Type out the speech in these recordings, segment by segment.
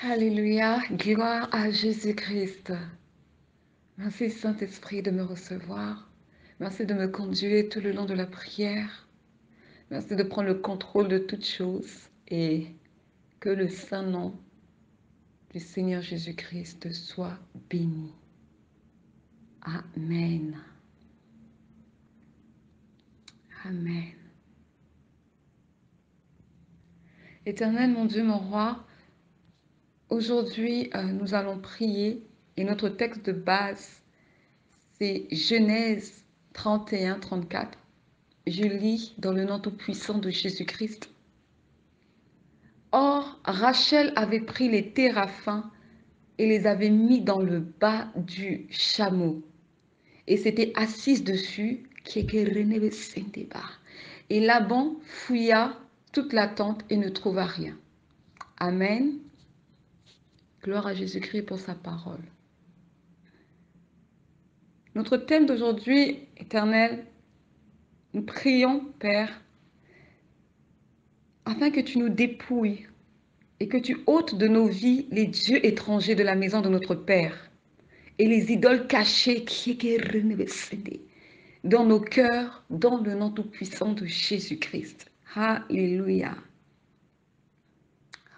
Alléluia, gloire à Jésus-Christ. Merci Saint-Esprit de me recevoir. Merci de me conduire tout le long de la prière. Merci de prendre le contrôle de toutes choses et que le saint nom du Seigneur Jésus-Christ soit béni. Amen. Amen. Éternel mon Dieu, mon roi, aujourd'hui nous allons prier et notre texte de base, c'est Genèse 31-34. Je lis dans le nom tout-puissant de Jésus-Christ. Or, Rachel avait pris les téraphins et les avait mis dans le bas du chameau et s'était assise dessus. Et Laban fouilla toute la tente et ne trouva rien. Amen. Gloire à Jésus-Christ pour sa parole. Notre thème d'aujourd'hui, Éternel, nous prions, Père, afin que tu nous dépouilles et que tu ôtes de nos vies les dieux étrangers de la maison de notre Père et les idoles cachées dans nos cœurs, dans le nom tout-puissant de Jésus-Christ. Alléluia.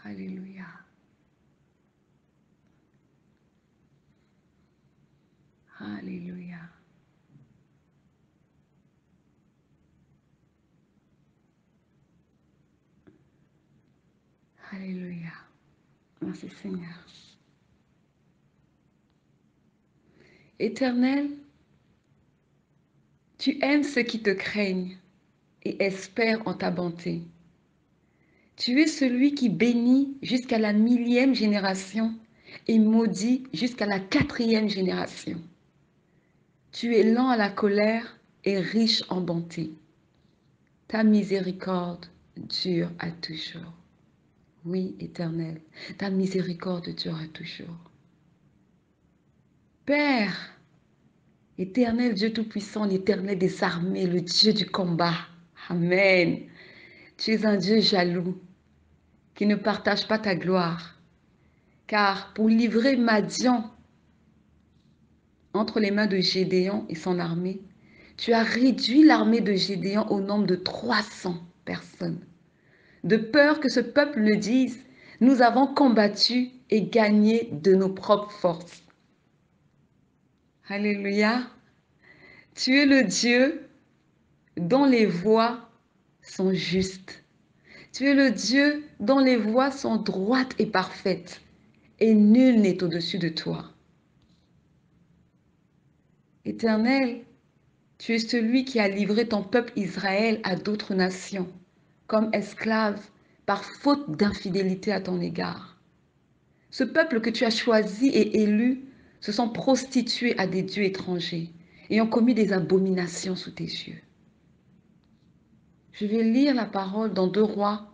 Alléluia. Alléluia. Alléluia. Merci Seigneur. Éternel, tu aimes ceux qui te craignent et espèrent en ta bonté. Tu es celui qui bénit jusqu'à la 1000e génération et maudit jusqu'à la 4e génération. Tu es lent à la colère et riche en bonté. Ta miséricorde dure à toujours. Oui, Éternel, ta miséricorde dure à toujours. Père, Éternel Dieu Tout-Puissant, l'Éternel des armées, le Dieu du combat. Amen. Tu es un Dieu jaloux qui ne partage pas ta gloire. Car pour livrer Madian entre les mains de Gédéon et son armée, tu as réduit l'armée de Gédéon au nombre de 300 personnes. De peur que ce peuple ne dise, nous avons combattu et gagné de nos propres forces. Alléluia. Tu es le Dieu dont les voies sont justes. Tu es le Dieu dont les voies sont droites et parfaites, et nul n'est au-dessus de toi. Éternel, tu es celui qui a livré ton peuple Israël à d'autres nations, comme esclaves, par faute d'infidélité à ton égard. Ce peuple que tu as choisi et élu se sont prostitués à des dieux étrangers et ont commis des abominations sous tes yeux. Je vais lire la parole dans 2 Rois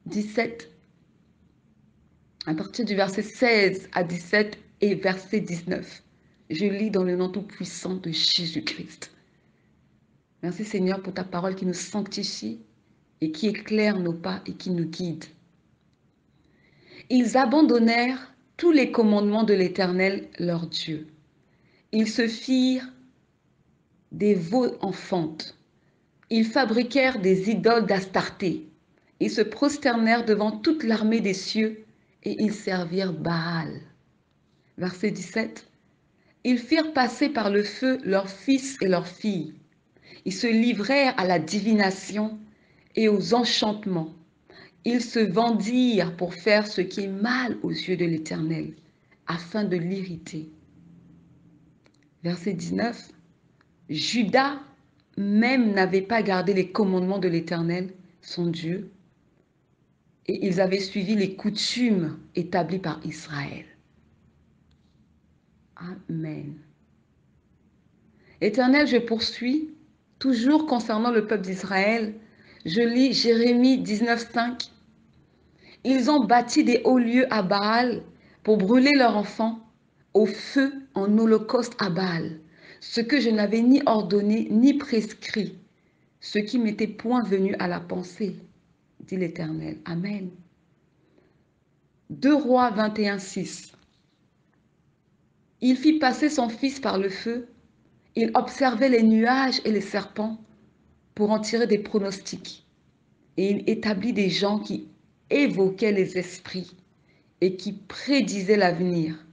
17, à partir du verset 16 à 17 et verset 19. Je lis dans le nom tout-puissant de Jésus-Christ. Merci Seigneur pour ta parole qui nous sanctifie et qui éclaire nos pas et qui nous guide. Ils abandonnèrent tous les commandements de l'Éternel, leur Dieu. Ils se firent des veaux enfantes. Ils fabriquèrent des idoles d'Astarté. Ils se prosternèrent devant toute l'armée des cieux et ils servirent Baal. Verset 17. Ils firent passer par le feu leurs fils et leurs filles. Ils se livrèrent à la divination et aux enchantements. Ils se vendirent pour faire ce qui est mal aux yeux de l'Éternel, afin de l'irriter. Verset 19. Judas même n'avait pas gardé les commandements de l'Éternel, son Dieu, et ils avaient suivi les coutumes établies par Israël. Amen. Éternel, je poursuis, toujours concernant le peuple d'Israël, je lis Jérémie 19:5. Ils ont bâti des hauts lieux à Baal pour brûler leurs enfants au feu en holocauste à Baal, ce que je n'avais ni ordonné ni prescrit, ce qui m'était point venu à la pensée, dit l'Éternel. Amen. 2 Rois 21:6. Il fit passer son fils par le feu. Il observait les nuages et les serpents pour en tirer des pronostics. Et il établit des gens qui évoquaient les esprits et qui prédisaient l'avenir.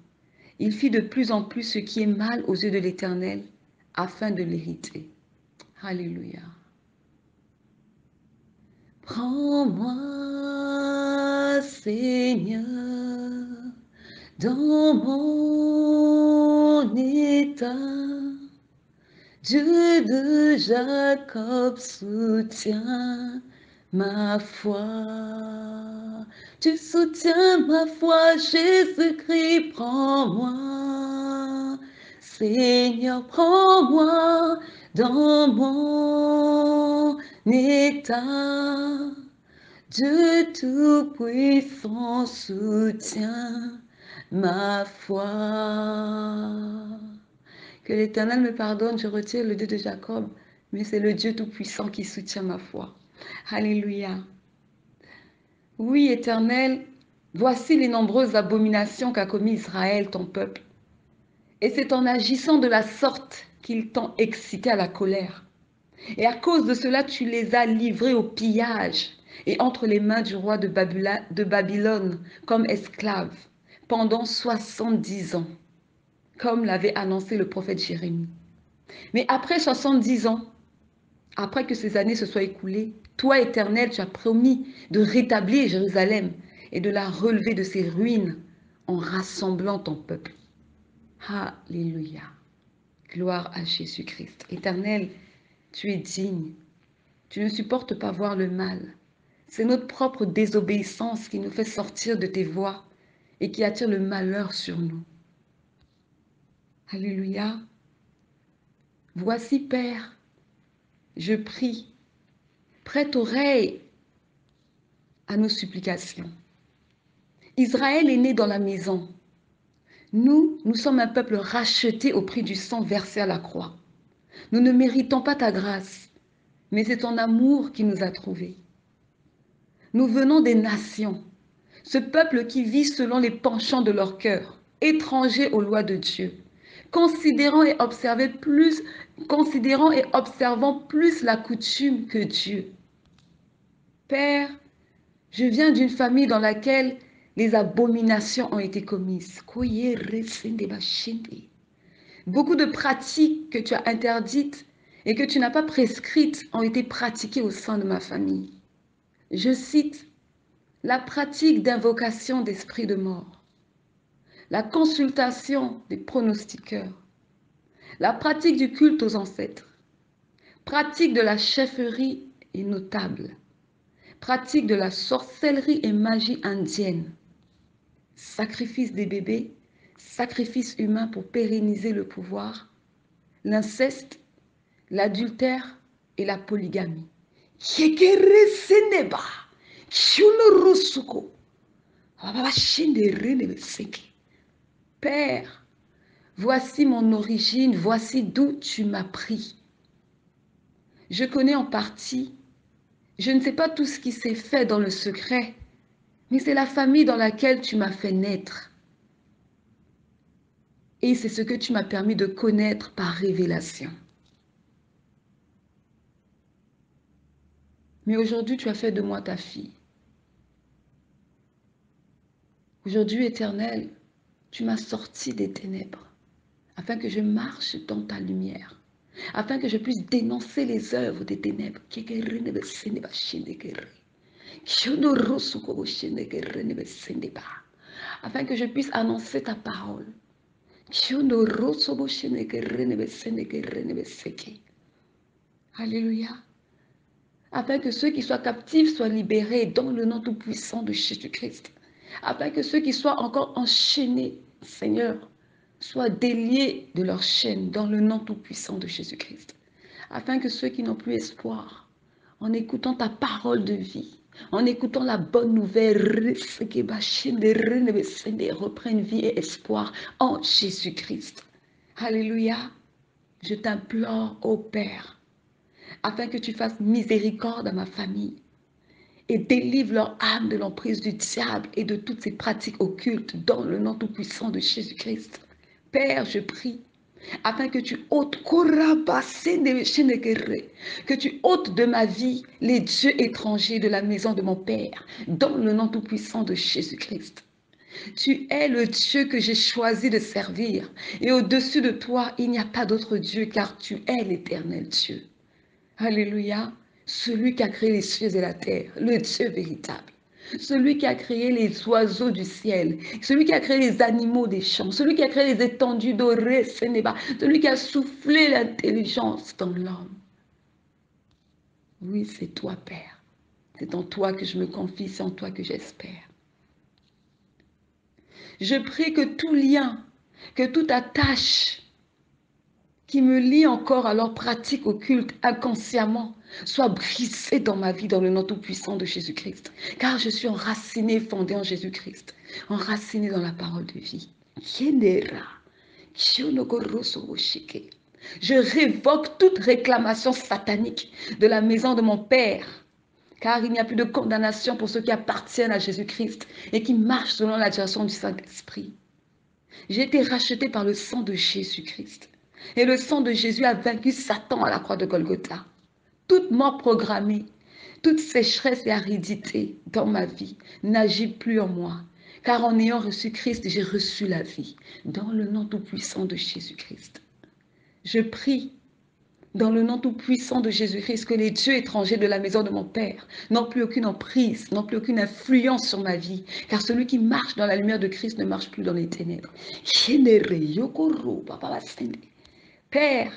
Il fit de plus en plus ce qui est mal aux yeux de l'Éternel afin de l'hériter. Alléluia. Prends-moi, Seigneur, dans mon état. Dieu de Jacob soutient ma foi. Tu soutiens ma foi, Jésus-Christ, prends-moi. Seigneur, prends-moi dans mon état. Dieu Tout-Puissant soutient ma foi. Que l'Éternel me pardonne, je retire le Dieu de Jacob, mais c'est le Dieu Tout-Puissant qui soutient ma foi. Alléluia. Oui, Éternel, voici les nombreuses abominations qu'a commis Israël, ton peuple. Et c'est en agissant de la sorte qu'ils t'ont excité à la colère. Et à cause de cela, tu les as livrés au pillage et entre les mains du roi de Babylone comme esclaves pendant 70 ans, comme l'avait annoncé le prophète Jérémie. Mais après 70 ans, après que ces années se soient écoulées, toi, Éternel, tu as promis de rétablir Jérusalem et de la relever de ses ruines en rassemblant ton peuple. Alléluia. Gloire à Jésus-Christ. Éternel, tu es digne. Tu ne supportes pas voir le mal. C'est notre propre désobéissance qui nous fait sortir de tes voies et qui attire le malheur sur nous. Alléluia. Voici, Père, je prie, prête oreille à nos supplications. Israël est né dans la maison. Nous sommes un peuple racheté au prix du sang versé à la croix. Nous ne méritons pas ta grâce, mais c'est ton amour qui nous a trouvés. Nous venons des nations, ce peuple qui vit selon les penchants de leur cœur, étranger aux lois de Dieu, considérant et observant plus la coutume que Dieu. Père, je viens d'une famille dans laquelle les abominations ont été commises. Beaucoup de pratiques que tu as interdites et que tu n'as pas prescrites ont été pratiquées au sein de ma famille. Je cite la pratique d'invocation d'esprits de mort, la consultation des pronostiqueurs, la pratique du culte aux ancêtres, pratique de la chefferie et notable, pratique de la sorcellerie et magie indienne, sacrifice des bébés, sacrifice humain pour pérenniser le pouvoir, l'inceste, l'adultère et la polygamie. Père, voici mon origine, voici d'où tu m'as pris. Je connais en partie, je ne sais pas tout ce qui s'est fait dans le secret, mais c'est la famille dans laquelle tu m'as fait naître. Et c'est ce que tu m'as permis de connaître par révélation. Mais aujourd'hui, tu as fait de moi ta fille. Aujourd'hui, Éternel, tu m'as sorti des ténèbres afin que je marche dans ta lumière, afin que je puisse dénoncer les œuvres des ténèbres. Afin que je puisse annoncer ta parole. Alléluia. Afin que ceux qui soient captifs soient libérés dans le nom tout-puissant de Jésus-Christ. Afin que ceux qui soient encore enchaînés, Seigneur, soient déliés de leur chaîne dans le nom tout-puissant de Jésus-Christ. Afin que ceux qui n'ont plus espoir, en écoutant ta parole de vie, en écoutant la bonne nouvelle, reprennent vie et espoir en Jésus-Christ. Alléluia. Je t'implore, ô Père, afin que tu fasses miséricorde à ma famille et délivre leur âme de l'emprise du diable et de toutes ses pratiques occultes dans le nom tout-puissant de Jésus-Christ. Père, je prie afin que tu ôtes que tu ôtes de ma vie les dieux étrangers de la maison de mon Père, dans le nom tout-puissant de Jésus-Christ. Tu es le Dieu que j'ai choisi de servir, et au-dessus de toi, il n'y a pas d'autre Dieu, car tu es l'Éternel Dieu. Alléluia, celui qui a créé les cieux et la terre, le Dieu véritable. Celui qui a créé les oiseaux du ciel, celui qui a créé les animaux des champs, celui qui a créé les étendues dorées, celui qui a soufflé l'intelligence dans l'homme. Oui, c'est toi, Père. C'est en toi que je me confie, c'est en toi que j'espère. Je prie que tout lien, que toute attache qui me lie encore à leur pratique occulte inconsciemment soit brisée dans ma vie dans le nom tout-puissant de Jésus-Christ. Car je suis enracinée, fondée en Jésus-Christ, enracinée dans la parole de vie. Je révoque toute réclamation satanique de la maison de mon Père, car il n'y a plus de condamnation pour ceux qui appartiennent à Jésus-Christ et qui marchent selon la direction du Saint-Esprit. J'ai été rachetée par le sang de Jésus-Christ. Et le sang de Jésus a vaincu Satan à la croix de Golgotha. Toute mort programmée, toute sécheresse et aridité dans ma vie n'agit plus en moi. Car en ayant reçu Christ, j'ai reçu la vie dans le nom tout-puissant de Jésus-Christ. Je prie dans le nom tout-puissant de Jésus-Christ que les dieux étrangers de la maison de mon Père n'ont plus aucune emprise, n'ont plus aucune influence sur ma vie. Car celui qui marche dans la lumière de Christ ne marche plus dans les ténèbres. Père,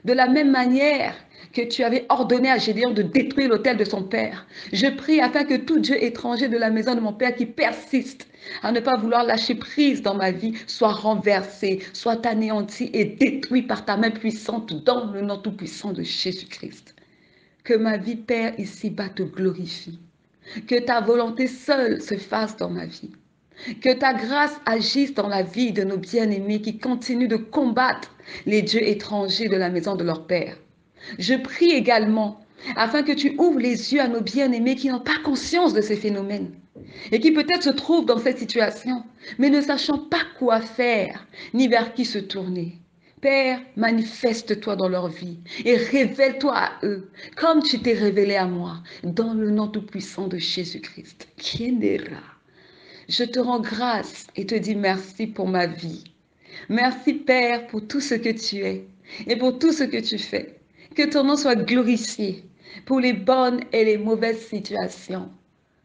de la même manière que tu avais ordonné à Gédéon de détruire l'autel de son père, je prie afin que tout Dieu étranger de la maison de mon Père qui persiste à ne pas vouloir lâcher prise dans ma vie soit renversé, soit anéanti et détruit par ta main puissante dans le nom tout-puissant de Jésus-Christ. Que ma vie, Père, ici-bas te glorifie. Que ta volonté seule se fasse dans ma vie. Que ta grâce agisse dans la vie de nos bien-aimés qui continuent de combattre les dieux étrangers de la maison de leur Père. Je prie également afin que tu ouvres les yeux à nos bien-aimés qui n'ont pas conscience de ces phénomènes et qui peut-être se trouvent dans cette situation, mais ne sachant pas quoi faire ni vers qui se tourner. Père, manifeste-toi dans leur vie et révèle-toi à eux comme tu t'es révélé à moi dans le nom tout-puissant de Jésus-Christ. Je te rends grâce et te dis merci pour ma vie. Merci Père pour tout ce que tu es et pour tout ce que tu fais. Que ton nom soit glorifié pour les bonnes et les mauvaises situations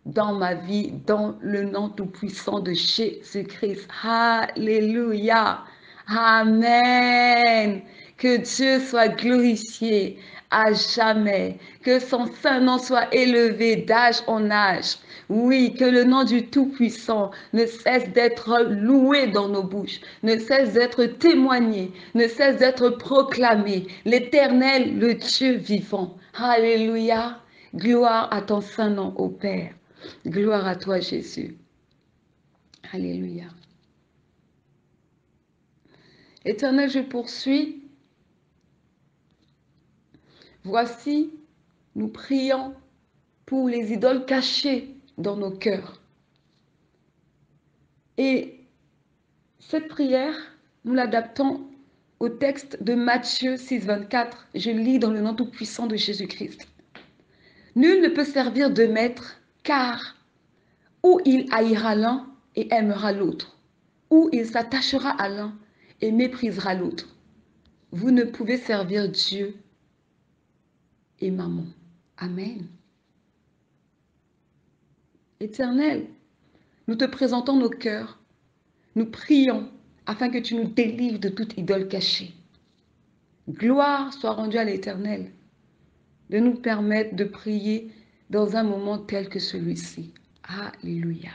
dans ma vie, dans le nom tout-puissant de Jésus-Christ. Alléluia. Amen. Que Dieu soit glorifié à jamais. Que son saint nom soit élevé d'âge en âge. Oui, que le nom du Tout-Puissant ne cesse d'être loué dans nos bouches, ne cesse d'être témoigné, ne cesse d'être proclamé. L'Éternel, le Dieu vivant. Alléluia. Gloire à ton saint nom, ô Père. Gloire à toi, Jésus. Alléluia. Éternel, je poursuis. Voici, nous prions pour les idoles cachées dans nos cœurs. Et cette prière, nous l'adaptons au texte de Matthieu 6, 24. Je lis dans le nom tout-puissant de Jésus-Christ. Nul ne peut servir deux maîtres, car ou il haïra l'un et aimera l'autre, ou il s'attachera à l'un et méprisera l'autre. Vous ne pouvez servir Dieu et maman. Amen. Éternel, nous te présentons nos cœurs. Nous prions afin que tu nous délivres de toute idole cachée. Gloire soit rendue à l'Éternel de nous permettre de prier dans un moment tel que celui-ci. Alléluia.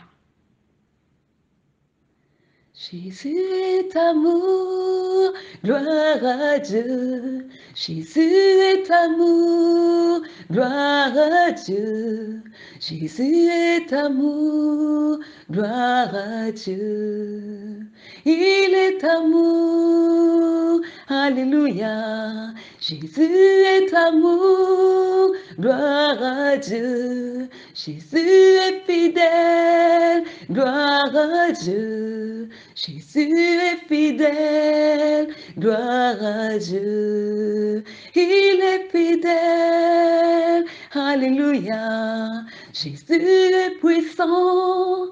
Jésus est amour, gloire à Dieu. Jésus est amour, gloire à Dieu. Jésus est amour, gloire à Dieu. Il est amour, alléluia. Jésus est amour, gloire à Dieu. Jésus est fidèle, gloire à Dieu. Jésus est fidèle, gloire à Dieu. Il est fidèle, alléluia. Jésus est puissant,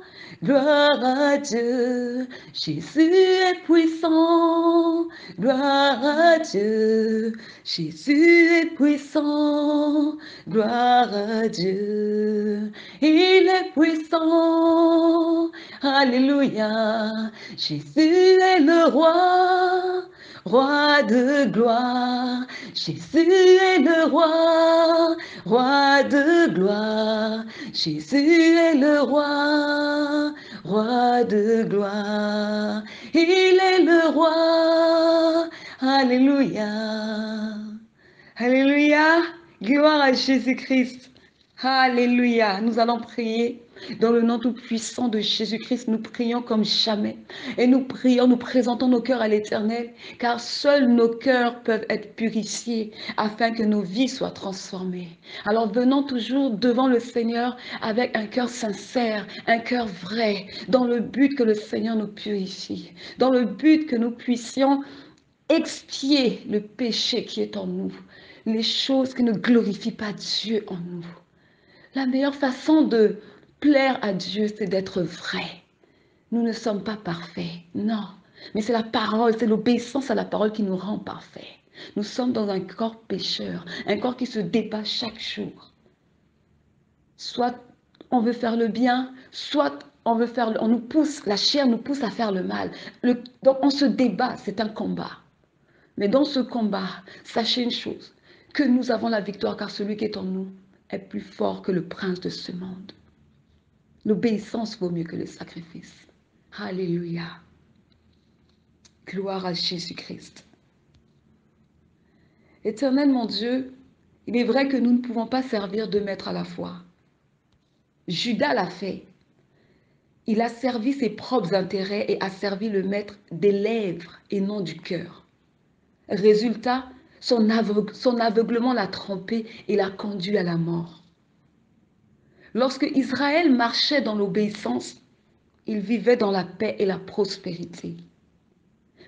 gloire à Dieu. Jésus est puissant, gloire à Dieu. Jésus est puissant, gloire à Dieu. Il est puissant, alléluia. Jésus est le roi, roi de gloire. Jésus est le roi, roi de gloire. Jésus est le roi, roi de gloire. Il est le roi, alléluia. Alléluia. Gloire à Jésus-Christ. Alléluia. Nous allons prier dans le nom tout-puissant de Jésus-Christ. Nous prions comme jamais. Et nous prions, nous présentons nos cœurs à l'Éternel, car seuls nos cœurs peuvent être purifiés afin que nos vies soient transformées. Alors venons toujours devant le Seigneur avec un cœur sincère, un cœur vrai, dans le but que le Seigneur nous purifie, dans le but que nous puissions expier le péché qui est en nous, les choses qui ne glorifient pas Dieu en nous. La meilleure façon de plaire à Dieu, c'est d'être vrai. Nous ne sommes pas parfaits, non. Mais c'est la parole, c'est l'obéissance à la parole qui nous rend parfaits. Nous sommes dans un corps pécheur, un corps qui se débat chaque jour. Soit on veut faire le bien, soit on veut faire, on nous pousse, la chair nous pousse à faire le mal. Donc on se débat, c'est un combat. Mais dans ce combat, sachez une chose, que nous avons la victoire car celui qui est en nous est plus fort que le prince de ce monde. L'obéissance vaut mieux que le sacrifice. Alléluia. Gloire à Jésus-Christ. Éternel mon Dieu, il est vrai que nous ne pouvons pas servir deux maîtres à la fois. Judas l'a fait. Il a servi ses propres intérêts et a servi le maître des lèvres et non du cœur. Résultat, son aveuglement l'a trompé et l'a conduit à la mort. Lorsque Israël marchait dans l'obéissance, ils vivaient dans la paix et la prospérité.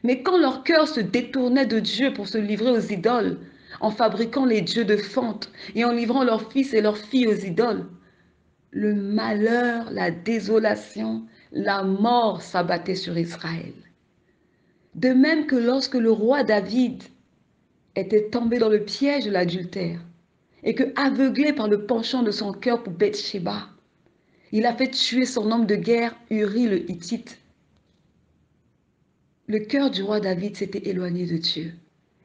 Mais quand leur cœur se détournait de Dieu pour se livrer aux idoles, en fabriquant les dieux de fente et en livrant leurs fils et leurs filles aux idoles, le malheur, la désolation, la mort s'abattait sur Israël. De même que lorsque le roi David était tombé dans le piège de l'adultère et que, aveuglé par le penchant de son cœur pour Bathsheba, il a fait tuer son homme de guerre, Uri le Hittite. Le cœur du roi David s'était éloigné de Dieu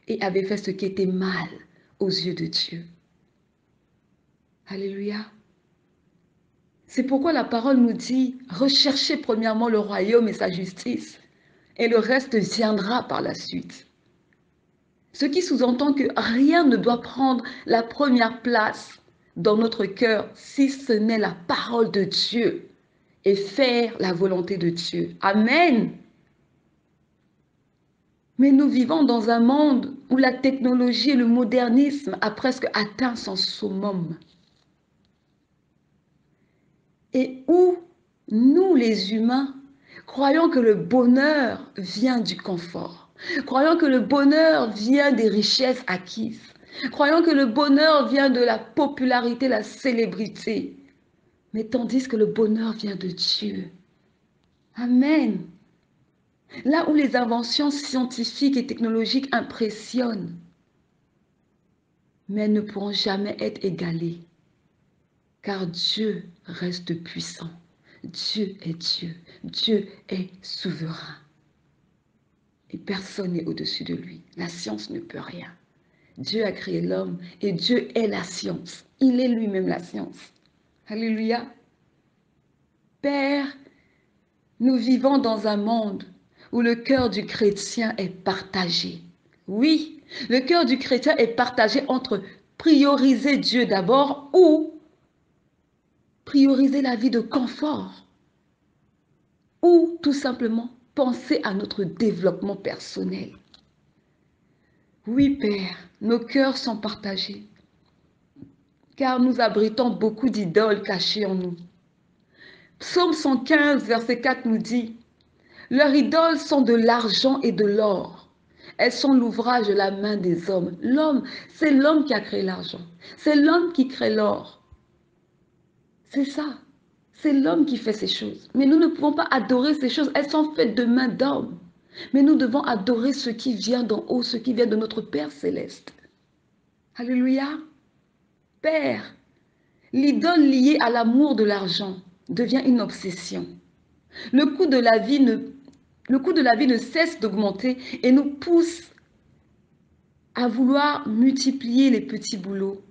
et avait fait ce qui était mal aux yeux de Dieu. Alléluia. C'est pourquoi la parole nous dit, recherchez premièrement le royaume et sa justice, et le reste viendra par la suite. Ce qui sous-entend que rien ne doit prendre la première place dans notre cœur si ce n'est la parole de Dieu et faire la volonté de Dieu. Amen. Mais nous vivons dans un monde où la technologie et le modernisme a presque atteint son summum. Et où nous, les humains, croyons que le bonheur vient du confort. Croyons que le bonheur vient des richesses acquises. Croyons que le bonheur vient de la popularité, la célébrité. Mais tandis que le bonheur vient de Dieu. Amen. Là où les inventions scientifiques et technologiques impressionnent, mais elles ne pourront jamais être égalées, car Dieu reste puissant. Dieu est Dieu. Dieu est souverain. Et personne n'est au-dessus de lui. La science ne peut rien. Dieu a créé l'homme et Dieu est la science. Il est lui-même la science. Alléluia. Père, nous vivons dans un monde où le cœur du chrétien est partagé. Oui, le cœur du chrétien est partagé entre prioriser Dieu d'abord ou prioriser la vie de confort ou tout simplement penser à notre développement personnel. Oui, Père, nos cœurs sont partagés. car nous abritons beaucoup d'idoles cachées en nous. Psaume 115, verset 4 nous dit, leurs idoles sont de l'argent et de l'or. Elles sont l'ouvrage de la main des hommes. L'homme, c'est l'homme qui a créé l'argent. C'est l'homme qui crée l'or. C'est ça. C'est l'homme qui fait ces choses. Mais nous ne pouvons pas adorer ces choses. Elles sont faites de mains d'hommes. Mais nous devons adorer ce qui vient d'en haut, ce qui vient de notre Père céleste. Alléluia. Père, l'idole liée à l'amour de l'argent devient une obsession. Le coût de la vie ne cesse d'augmenter et nous pousse à vouloir multiplier les petits boulots.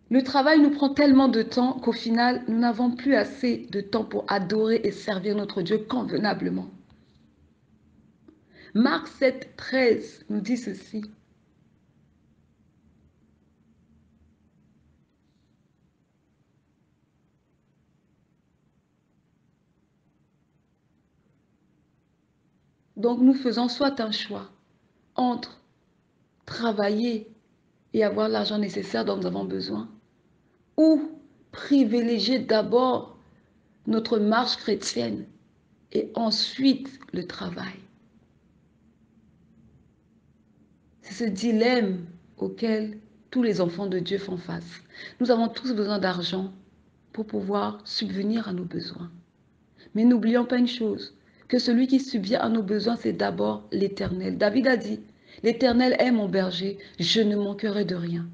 Le travail nous prend tellement de temps qu'au final, nous n'avons plus assez de temps pour adorer et servir notre Dieu convenablement. Marc 7, 13 nous dit ceci. Donc nous faisons soit un choix entre travailler et avoir l'argent nécessaire dont nous avons besoin, ou privilégier d'abord notre marche chrétienne et ensuite le travail. C'est ce dilemme auquel tous les enfants de Dieu font face. Nous avons tous besoin d'argent pour pouvoir subvenir à nos besoins. Mais n'oublions pas une chose, que celui qui subvient à nos besoins, c'est d'abord l'Éternel. David a dit, l'Éternel est mon berger, je ne manquerai de rien.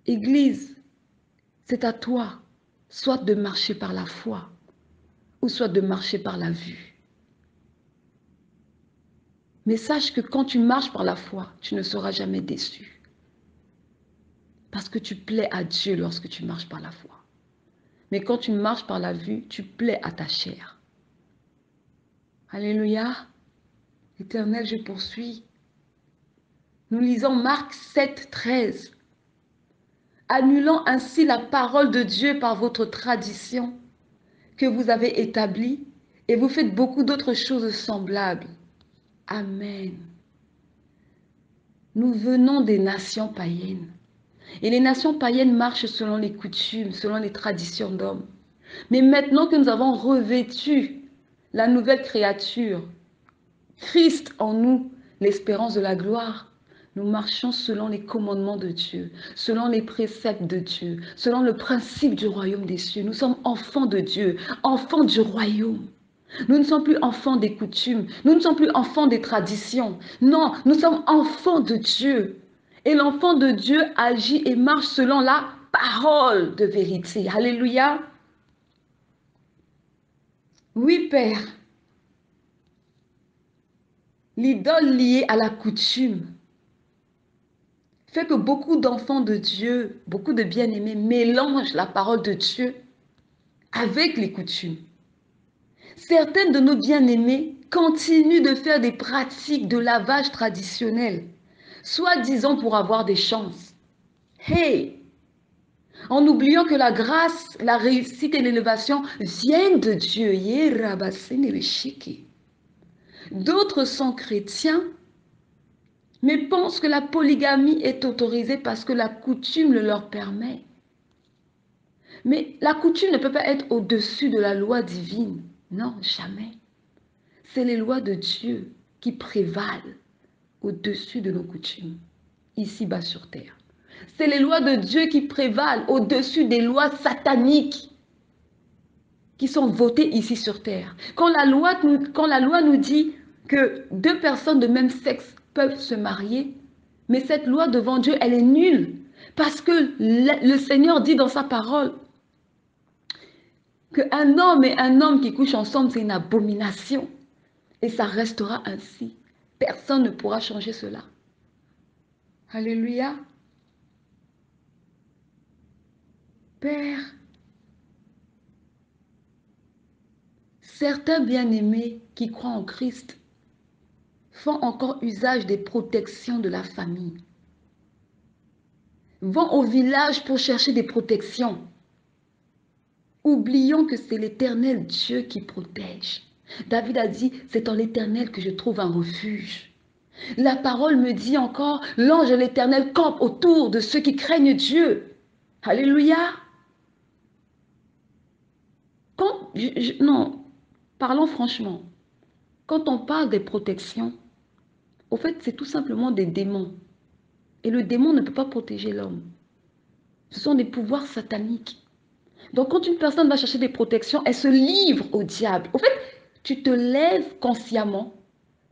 Église, c'est à toi, soit de marcher par la foi, ou soit de marcher par la vue. Mais sache que quand tu marches par la foi, tu ne seras jamais déçu. Parce que tu plais à Dieu lorsque tu marches par la foi. Mais quand tu marches par la vue, tu plais à ta chair. Alléluia. Éternel, je poursuis. Nous lisons Marc 7, 13. Annulant ainsi la parole de Dieu par votre tradition que vous avez établie, et vous faites beaucoup d'autres choses semblables. Amen. Nous venons des nations païennes. Et les nations païennes marchent selon les coutumes, selon les traditions d'hommes. Mais maintenant que nous avons revêtu la nouvelle créature, Christ en nous, l'espérance de la gloire, nous marchons selon les commandements de Dieu, selon les préceptes de Dieu, selon le principe du royaume des cieux. Nous sommes enfants de Dieu, enfants du royaume. Nous ne sommes plus enfants des coutumes, nous ne sommes plus enfants des traditions. Non, nous sommes enfants de Dieu. Et l'enfant de Dieu agit et marche selon la parole de vérité. Alléluia. Oui, Père. L'idole liée à la coutume fait que beaucoup d'enfants de Dieu, beaucoup de bien-aimés mélangent la parole de Dieu avec les coutumes. Certaines de nos bien-aimés continuent de faire des pratiques de lavage traditionnel, soi-disant pour avoir des chances. Hey! En oubliant que la grâce, la réussite et l'élévation viennent de Dieu. D'autres sont chrétiens, mais pensent que la polygamie est autorisée parce que la coutume le leur permet. Mais la coutume ne peut pas être au-dessus de la loi divine. Non, jamais. C'est les lois de Dieu qui prévalent au-dessus de nos coutumes, ici-bas sur terre. C'est les lois de Dieu qui prévalent au-dessus des lois sataniques qui sont votées ici sur terre. Quand la loi nous dit que deux personnes de même sexe peuvent se marier, mais cette loi devant Dieu, elle est nulle. Parce que le Seigneur dit dans sa parole qu'un homme et un homme qui couchent ensemble, c'est une abomination. Et ça restera ainsi. Personne ne pourra changer cela. Alléluia. Père, certains bien-aimés qui croient en Christ font encore usage des protections de la famille. Vont au village pour chercher des protections. Oublions que c'est l'Éternel Dieu qui protège. David a dit, c'est en l'Éternel que je trouve un refuge. La parole me dit encore, l'ange de l'Éternel campe autour de ceux qui craignent Dieu. Alléluia. Non, parlons franchement. Quand on parle des protections, au fait, c'est tout simplement des démons. Et le démon ne peut pas protéger l'homme. Ce sont des pouvoirs sataniques. Donc, quand une personne va chercher des protections, elle se livre au diable. Au fait, tu te lèves consciemment,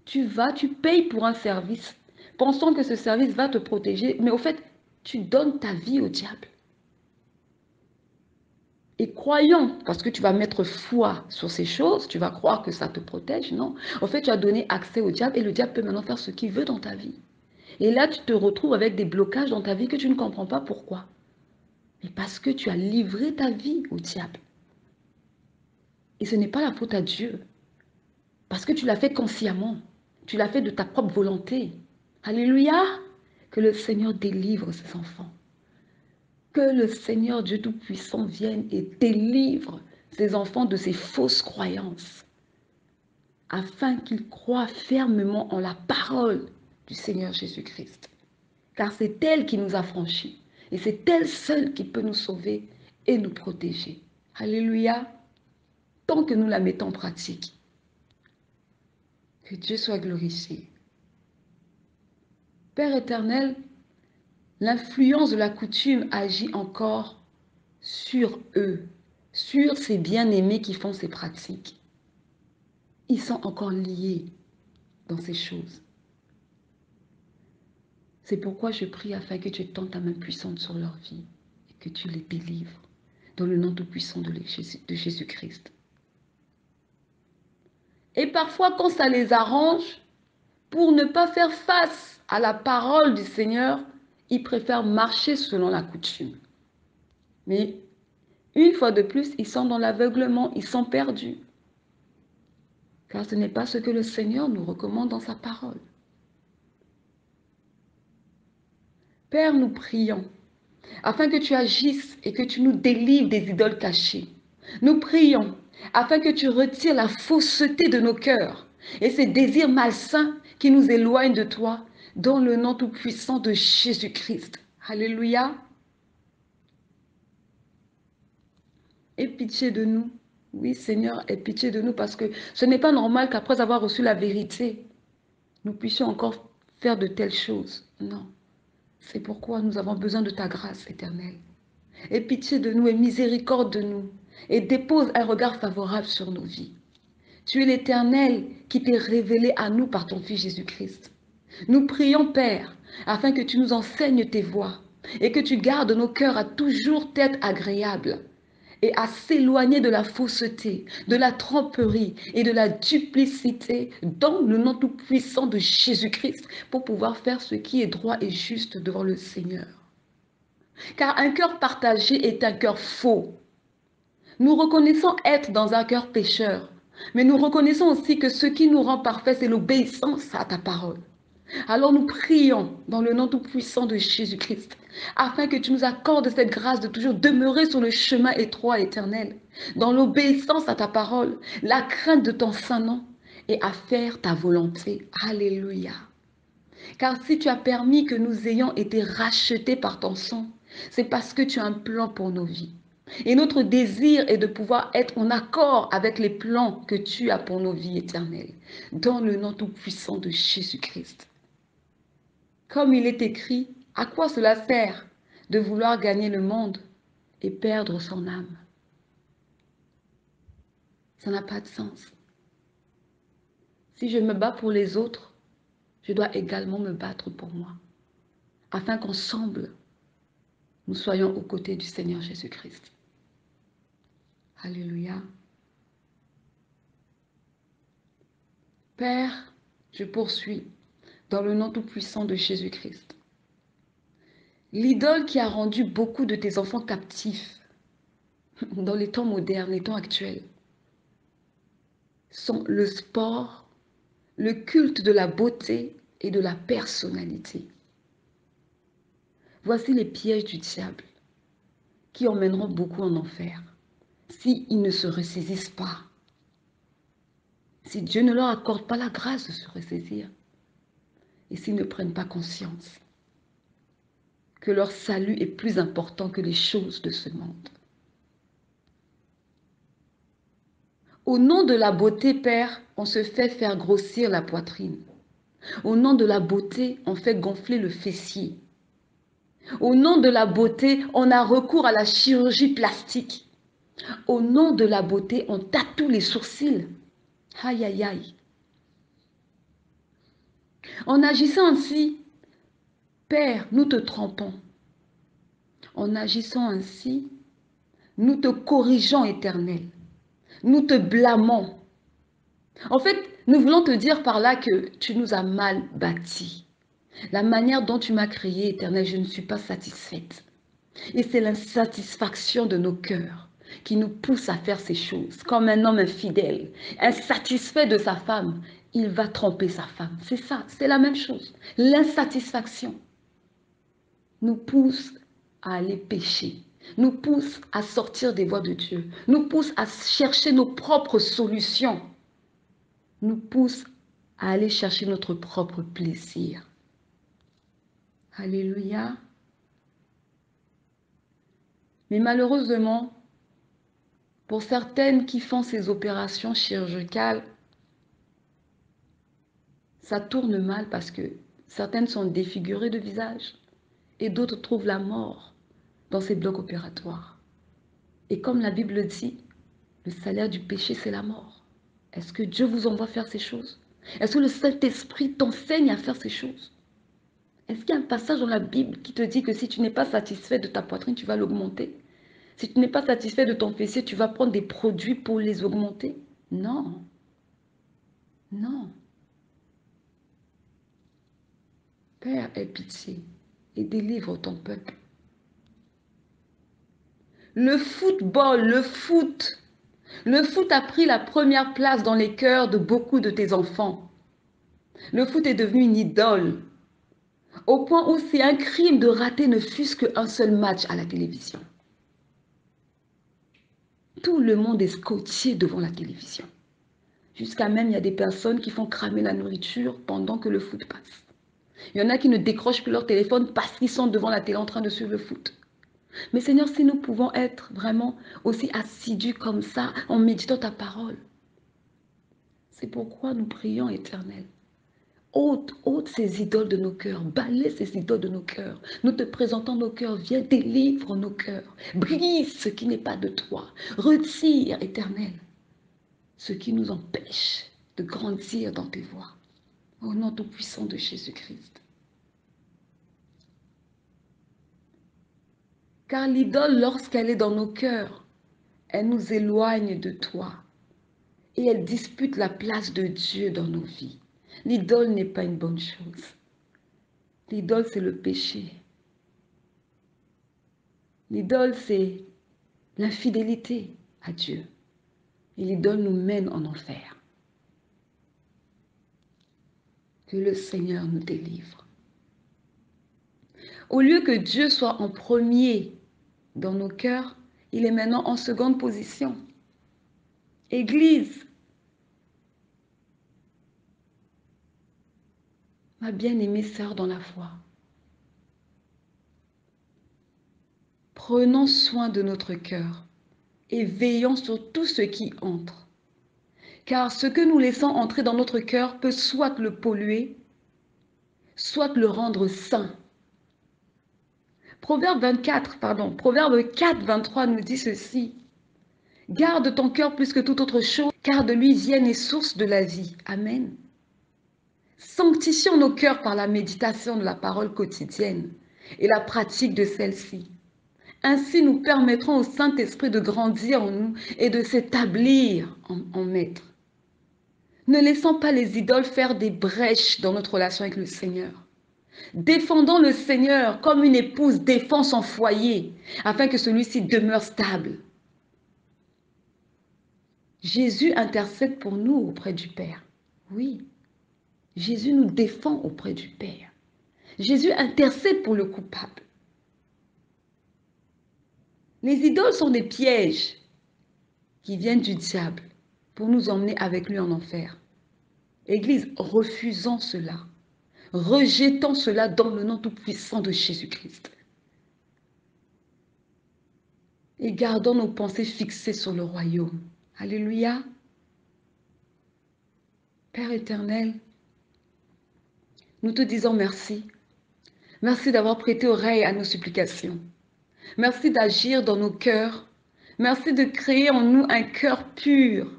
tu vas, tu payes pour un service, pensant que ce service va te protéger, mais au fait, tu donnes ta vie au diable. Et croyant, parce que tu vas mettre foi sur ces choses, tu vas croire que ça te protège, non. En fait, tu as donné accès au diable et le diable peut maintenant faire ce qu'il veut dans ta vie. Et là, tu te retrouves avec des blocages dans ta vie que tu ne comprends pas pourquoi. Mais parce que tu as livré ta vie au diable. Et ce n'est pas la faute à Dieu. Parce que tu l'as fait consciemment. Tu l'as fait de ta propre volonté. Alléluia. Que le Seigneur délivre ses enfants. Que le Seigneur Dieu Tout-Puissant vienne et délivre ses enfants de ces fausses croyances. Afin qu'ils croient fermement en la parole du Seigneur Jésus-Christ. Car c'est elle qui nous a franchis. Et c'est elle seule qui peut nous sauver et nous protéger. Alléluia. Tant que nous la mettons en pratique. Que Dieu soit glorifié. Père éternel, l'influence de la coutume agit encore sur eux, sur ces bien-aimés qui font ces pratiques. Ils sont encore liés dans ces choses. C'est pourquoi je prie afin que tu étends ta main puissante sur leur vie et que tu les délivres dans le nom tout-puissant de Jésus-Christ. Et parfois, quand ça les arrange, pour ne pas faire face à la parole du Seigneur, ils préfèrent marcher selon la coutume. Mais une fois de plus, ils sont dans l'aveuglement, ils sont perdus. Car ce n'est pas ce que le Seigneur nous recommande dans sa parole. Père, nous prions afin que tu agisses et que tu nous délivres des idoles cachées. Nous prions afin que tu retires la fausseté de nos cœurs et ces désirs malsains qui nous éloignent de toi, dans le nom tout-puissant de Jésus-Christ. Alléluia. Aie pitié de nous. Oui, Seigneur, aie pitié de nous parce que ce n'est pas normal qu'après avoir reçu la vérité, nous puissions encore faire de telles choses. Non. C'est pourquoi nous avons besoin de ta grâce éternelle. Aie pitié de nous et miséricorde de nous et dépose un regard favorable sur nos vies. Tu es l'Éternel qui t'est révélé à nous par ton Fils Jésus-Christ. Nous prions, Père, afin que tu nous enseignes tes voies et que tu gardes nos cœurs à toujours tête agréable et à s'éloigner de la fausseté, de la tromperie et de la duplicité dans le nom tout-puissant de Jésus-Christ pour pouvoir faire ce qui est droit et juste devant le Seigneur. Car un cœur partagé est un cœur faux. Nous reconnaissons être dans un cœur pécheur, mais nous reconnaissons aussi que ce qui nous rend parfaits, c'est l'obéissance à ta parole. Alors nous prions dans le nom tout-puissant de Jésus-Christ, afin que tu nous accordes cette grâce de toujours demeurer sur le chemin étroit éternel, dans l'obéissance à ta parole, la crainte de ton saint nom, et à faire ta volonté. Alléluia. Car si tu as permis que nous ayons été rachetés par ton sang, c'est parce que tu as un plan pour nos vies. Et notre désir est de pouvoir être en accord avec les plans que tu as pour nos vies éternelles, dans le nom tout-puissant de Jésus-Christ. Comme il est écrit, à quoi cela sert de vouloir gagner le monde et perdre son âme? Ça n'a pas de sens. Si je me bats pour les autres, je dois également me battre pour moi, afin qu'ensemble, nous soyons aux côtés du Seigneur Jésus-Christ. Alléluia. Père, je poursuis dans le nom tout-puissant de Jésus-Christ. L'idole qui a rendu beaucoup de tes enfants captifs dans les temps modernes, les temps actuels, sont le sport, le culte de la beauté et de la personnalité. Voici les pièges du diable qui emmèneront beaucoup en enfer s'ils ne se ressaisissent pas, si Dieu ne leur accorde pas la grâce de se ressaisir. et s'ils ne prennent pas conscience que leur salut est plus important que les choses de ce monde. Au nom de la beauté, Père, on se fait faire grossir la poitrine. Au nom de la beauté, on fait gonfler le fessier. Au nom de la beauté, on a recours à la chirurgie plastique. Au nom de la beauté, on tatoue les sourcils. Aïe, aïe, aïe. En agissant ainsi, Père, nous te trompons. En agissant ainsi, nous te corrigeons, Éternel. Nous te blâmons. En fait, nous voulons te dire par là que tu nous as mal bâtis. La manière dont tu m'as créé, Éternel, je ne suis pas satisfaite. Et c'est l'insatisfaction de nos cœurs qui nous pousse à faire ces choses. Comme un homme infidèle, insatisfait de sa femme, il va tromper sa femme. C'est ça, c'est la même chose. L'insatisfaction nous pousse à aller pécher, nous pousse à sortir des voies de Dieu, nous pousse à chercher nos propres solutions, nous pousse à aller chercher notre propre plaisir. Alléluia. Mais malheureusement, pour certaines qui font ces opérations chirurgicales, ça tourne mal parce que certaines sont défigurées de visage et d'autres trouvent la mort dans ces blocs opératoires. Et comme la Bible dit, le salaire du péché, c'est la mort. Est-ce que Dieu vous envoie faire ces choses? Est-ce que le Saint-Esprit t'enseigne à faire ces choses? Est-ce qu'il y a un passage dans la Bible qui te dit que si tu n'es pas satisfait de ta poitrine, tu vas l'augmenter? Si tu n'es pas satisfait de ton fessier, tu vas prendre des produits pour les augmenter? Non. Non. Père, aie pitié et délivre ton peuple. Le football, le foot a pris la première place dans les cœurs de beaucoup de tes enfants. Le foot est devenu une idole, au point où c'est un crime de rater ne fût-ce qu'un seul match à la télévision. Tout le monde est scotché devant la télévision. Jusqu'à même, il y a des personnes qui font cramer la nourriture pendant que le foot passe. Il y en a qui ne décrochent plus leur téléphone parce qu'ils sont devant la télé en train de suivre le foot. Mais Seigneur, si nous pouvons être vraiment aussi assidus comme ça en méditant ta parole, c'est pourquoi nous prions, Éternel. Ôte ces idoles de nos cœurs, balaie ces idoles de nos cœurs. Nous te présentons nos cœurs, viens, délivre nos cœurs. Brise ce qui n'est pas de toi. Retire, Éternel, ce qui nous empêche de grandir dans tes voies. Au nom tout puissant de Jésus-Christ. Car l'idole, lorsqu'elle est dans nos cœurs, elle nous éloigne de toi et elle dispute la place de Dieu dans nos vies. L'idole n'est pas une bonne chose. L'idole, c'est le péché. L'idole, c'est l'infidélité à Dieu. Et l'idole nous mène en enfer. Que le Seigneur nous délivre. Au lieu que Dieu soit en premier dans nos cœurs, il est maintenant en seconde position. Église, ma bien-aimée sœur dans la foi, prenons soin de notre cœur et veillons sur tout ce qui entre. Car ce que nous laissons entrer dans notre cœur peut soit le polluer, soit le rendre saint. Proverbe 4, 23 nous dit ceci. Garde ton cœur plus que toute autre chose, car de lui viennent les sources de la vie. Amen. Sanctifions nos cœurs par la méditation de la parole quotidienne et la pratique de celle-ci. Ainsi, nous permettrons au Saint-Esprit de grandir en nous et de s'établir en maître. Ne laissons pas les idoles faire des brèches dans notre relation avec le Seigneur. Défendons le Seigneur comme une épouse défend son foyer, afin que celui-ci demeure stable. Jésus intercède pour nous auprès du Père. Oui, Jésus nous défend auprès du Père. Jésus intercède pour le coupable. Les idoles sont des pièges qui viennent du diable pour nous emmener avec lui en enfer. Église, refusons cela. Rejetons cela dans le nom tout-puissant de Jésus-Christ. Et gardons nos pensées fixées sur le royaume. Alléluia. Père éternel, nous te disons merci. Merci d'avoir prêté oreille à nos supplications. Merci d'agir dans nos cœurs. Merci de créer en nous un cœur pur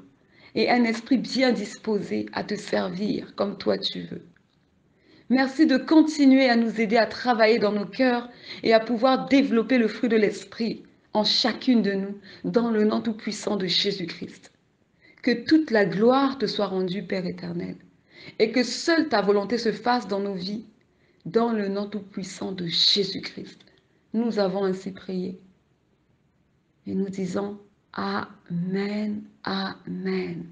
et un esprit bien disposé à te servir comme toi tu veux. Merci de continuer à nous aider à travailler dans nos cœurs et à pouvoir développer le fruit de l'esprit en chacune de nous, dans le nom tout-puissant de Jésus-Christ. Que toute la gloire te soit rendue, Père éternel, et que seule ta volonté se fasse dans nos vies, dans le nom tout-puissant de Jésus-Christ. Nous avons ainsi prié. Et nous disons Amen, Amen.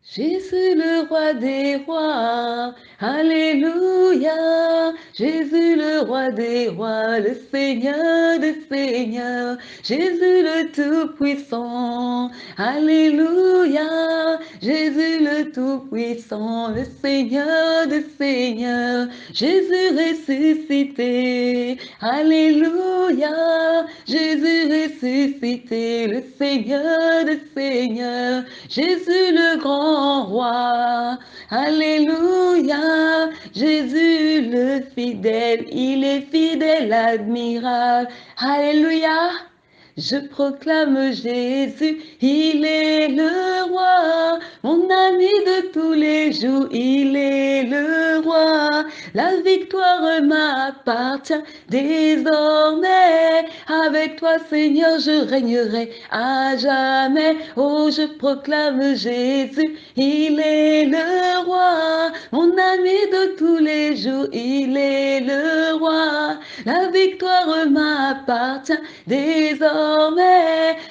Jésus le roi des rois, alléluia. Jésus le roi des rois, le Seigneur des seigneurs. Jésus le tout-puissant, alléluia. Jésus le tout-puissant, le Seigneur des seigneurs. Jésus ressuscité, alléluia. Jésus ressuscité, le Seigneur des seigneurs. Jésus le grand roi, alléluia, Jésus le fidèle, il est fidèle, admirable, alléluia. Je proclame Jésus, il est le roi, mon ami de tous les jours, il est le roi. La victoire m'appartient désormais. Avec toi, Seigneur, je régnerai à jamais. Oh, je proclame Jésus, il est le roi, mon ami de tous les jours, il est le roi. La victoire m'appartient désormais.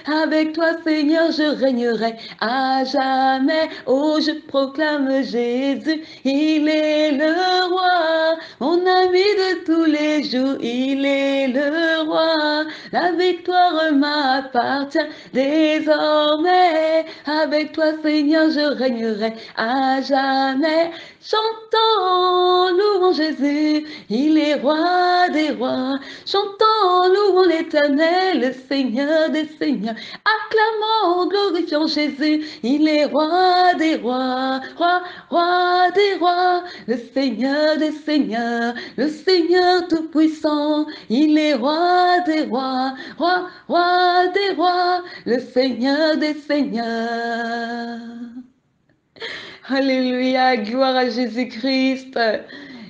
Avec toi, Seigneur, je régnerai à jamais. Oh, je proclame Jésus, il est le roi. Mon ami de tous les jours, il est le roi. La victoire m'appartient désormais. Avec toi, Seigneur, je régnerai à jamais. Chantons, louons Jésus, il est roi des rois. Chantons, louons l'Éternel, le Seigneur des seigneurs. Acclamons, glorifions Jésus, il est roi des rois, roi des rois, le Seigneur des seigneurs, le Seigneur tout-puissant. Il est roi des rois, roi des rois, le Seigneur des seigneurs. Alléluia, gloire à Jésus-Christ.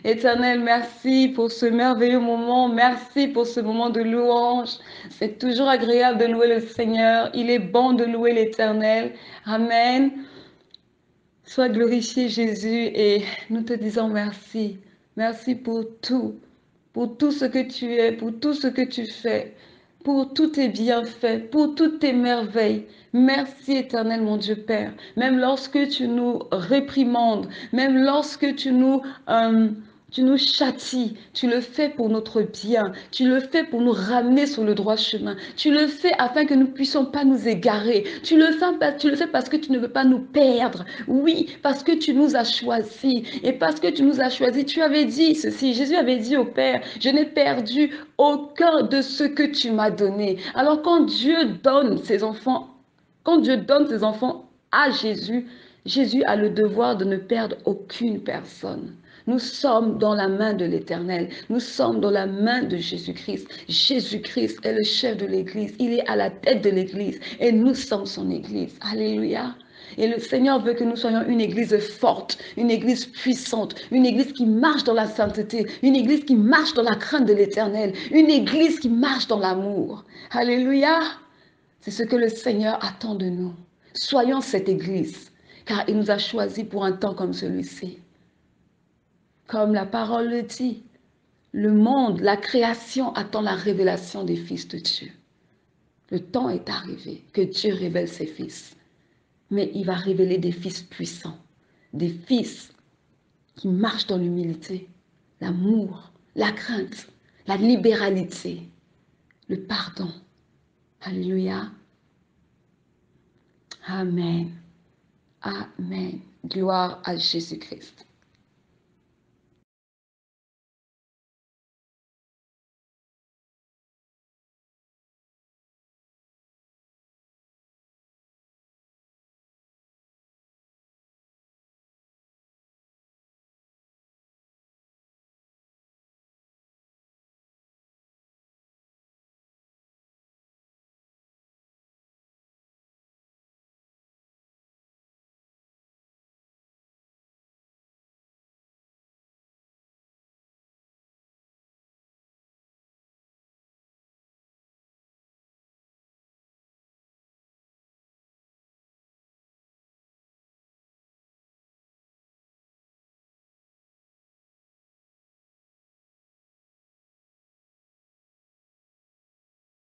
Éternel, merci pour ce merveilleux moment. Merci pour ce moment de louange. C'est toujours agréable de louer le Seigneur. Il est bon de louer l'Éternel. Amen. Sois glorifié, Jésus, et nous te disons merci. Merci pour tout ce que tu es, pour tout ce que tu fais, pour tous tes bienfaits, pour toutes tes merveilles. Merci éternel mon Dieu Père. Même lorsque tu nous réprimandes, même lorsque tu nous châties, tu le fais pour notre bien, tu le fais pour nous ramener sur le droit chemin, tu le fais afin que nous ne puissions pas nous égarer, tu le fais parce que tu ne veux pas nous perdre, oui, parce que tu nous as choisis, et parce que tu nous as choisis, tu avais dit ceci, Jésus avait dit au Père, je n'ai perdu aucun de ce que tu m'as donné. Alors quand Dieu donne ses enfants, à Jésus, Jésus a le devoir de ne perdre aucune personne. Nous sommes dans la main de l'Éternel. Nous sommes dans la main de Jésus-Christ. Jésus-Christ est le chef de l'Église. Il est à la tête de l'Église. Et nous sommes son Église. Alléluia. Et le Seigneur veut que nous soyons une Église forte, une Église puissante, une Église qui marche dans la sainteté, une Église qui marche dans la crainte de l'Éternel, une Église qui marche dans l'amour. Alléluia. C'est ce que le Seigneur attend de nous. Soyons cette Église, car il nous a choisis pour un temps comme celui-ci. Comme la parole le dit, le monde, la création attend la révélation des fils de Dieu. Le temps est arrivé que Dieu révèle ses fils. Mais il va révéler des fils puissants, des fils qui marchent dans l'humilité, l'amour, la crainte, la libéralité, le pardon. Alléluia. Amen. Amen. Gloire à Jésus-Christ.